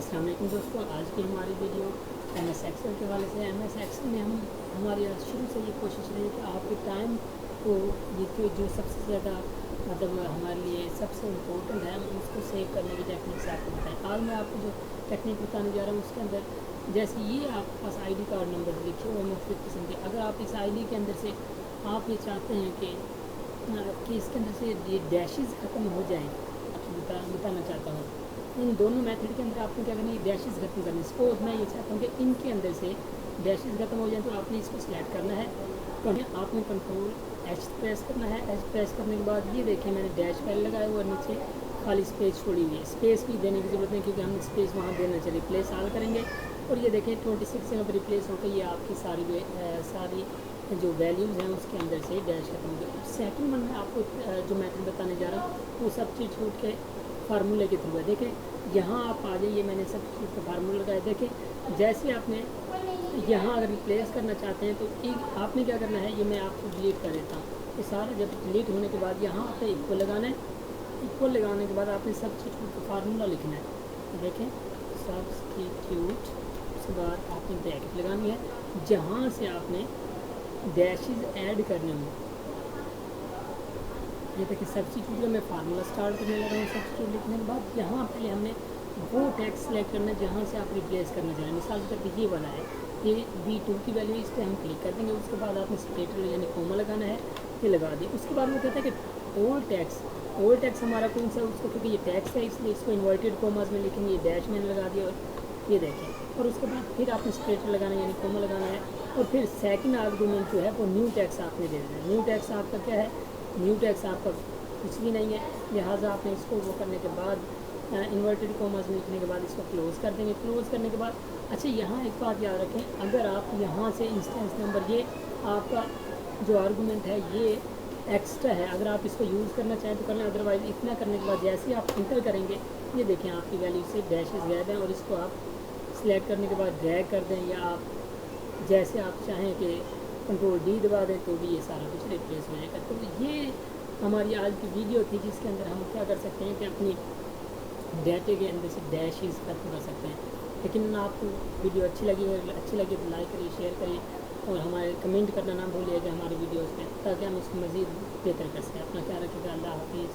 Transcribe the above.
अस्सलाम वालेकुम दोस्तों, आज की हमारी वीडियो MS एक्सेल के हवाले से। MS एक्सेल में हमारी शुरू से ये कोशिश रही है कि आपके टाइम को ये जो सबसे ज़्यादा मतलब हमारे लिए सबसे इम्पोर्टेंट है उसको सेव करने की टेक्निक्स आपको बताएं। आज मैं आपको जो टेक्निक बताने जा रहा हूँ उसके अंदर जैसे ये आपके पास ID कार्ड नंबर लिखे हुए मुख्तलिफ किस्म के, अगर आप इस ID के अंदर से आप ये चाहते हैं कि इसके अंदर से ये डैशेज़ ख़त्म हो जाएँ, आपको बताना चाहता हूँ। इन दोनों मेथड के अंदर आपको क्या करना है, डैशेज़ खत्म करनी है। सपोज मैं ये चाहता हूँ कि इनके अंदर से डैशेज़ खत्म हो जाए तो आपने इसको सिलेक्ट करना है, तो आपने कंट्रोल H प्रेस करना है। H प्रेस करने के बाद ये देखें मैंने डैश पहले लगाया हुआ, नीचे खाली स्पेस छोड़ी हुई है। स्पेस भी देने की ज़रूरत नहीं क्योंकि हमने स्पेस वहाँ देना चाहिए। रिप्लेस आल करेंगे और ये देखें 26 जगह पर रिप्लेस होकर ये आपकी सारी जो वैल्यूज़ हैं उसके अंदर से डैश खत्म हो गए। सेकंड वन में आपको जो मेथड बताने जा रहा हूँ वो सब्स्टिट्यूट के फार्मूले के थ्रू है। देखें यहाँ आप आ जाइए, मैंने सब्स्टिट्यूट का फार्मूला लगाया। देखें जैसे आपने यहाँ अगर रिप्लेस करना चाहते हैं तो आपने क्या करना है, ये मैं आपको डिलीट कर देता हूँ। ये सारा जब डिलीट होने के बाद यहाँ पे इक्वल लगाना है। इक्वल लगाने के बाद आपने सब्स्टिट्यूट का फार्मूला लिखना है। तो देखें सब्स्टिट्यूट, उसके बाद आपने ब्रैकेट लगानी है जहाँ से आपने डैशेज़ ऐड करने होंगे। ये देखिए सब्स्टिट्यूट का मैं फार्मूला स्टार्ट करने लगा हूँ। सब्स्टिट्यूट लिखने के बाद यहाँ पहले हमने वो टैक्स सेलेक्ट करना है जहाँ से आप रिप्लेस करना चाहें। मिसाल के तौर पर ये वाला है, ये B2 की वैल्यू, इस पर हम क्लिक कर देंगे। उसके बाद आपने स्टेटर यानी कोमा लगाना है, ये लगा दिया। उसके बाद वो कहता है कि ओल्ड टैक्स हमारा कौन सा है उसको, क्योंकि ये टैक्स है इसलिए इसको इन्वर्टेड कोमास में लिखेंगे। ये डैश मैंने लगा दिया और ये देखें। और उसके बाद फिर आपने स्टेटर लगाना है यानी कोमा लगाना है और फिर सेकंड आर्गूमेंट जो है वो न्यू टैक्स आपने दे देना है। न्यू टैक्स आपका क्या है, न्यू टैक्स आपका कुछ भी नहीं है, लिहाजा आपने इसको वो करने के बाद इन्वर्टेड कोमास में लिखने के बाद इसको क्लोज़ कर देंगे। क्लोज़ करने के बाद अच्छा यहाँ एक बात याद रखें, अगर आप यहाँ से इंस्टेंस नंबर, ये आपका जो आर्गूमेंट है ये एक्स्ट्रा है, अगर आप इसको यूज़ करना चाहें तो कर लें, अदरवाइज़ इतना करने के बाद जैसे ही आप इंटर करेंगे ये देखें आपकी वैल्यू से डैशेज़ गायब हैं और इसको आप सिलेक्ट करने के बाद ड्रैग कर दें या आप जैसे आप चाहें कि कंट्रोल D दबा दें तो भी ये सारा कुछ रिप्लेस हो जाएगा। तो ये हमारी आज की वीडियो थी जिसके अंदर हम क्या कर सकते हैं कि अपनी डाटे के अंदर से डैशेज़ खत्म कर सकते हैं। लेकिन आपको वीडियो अच्छी लगी तो लाइक करिए, शेयर करिए और हमारे कमेंट करना ना भूलिएगा हमारी वीडियोज़ पे, ताकि हम इसको मज़ीद बेहतर कर सकें। अपना ख्याल रखिएगा। अल्लाह हाफिज़।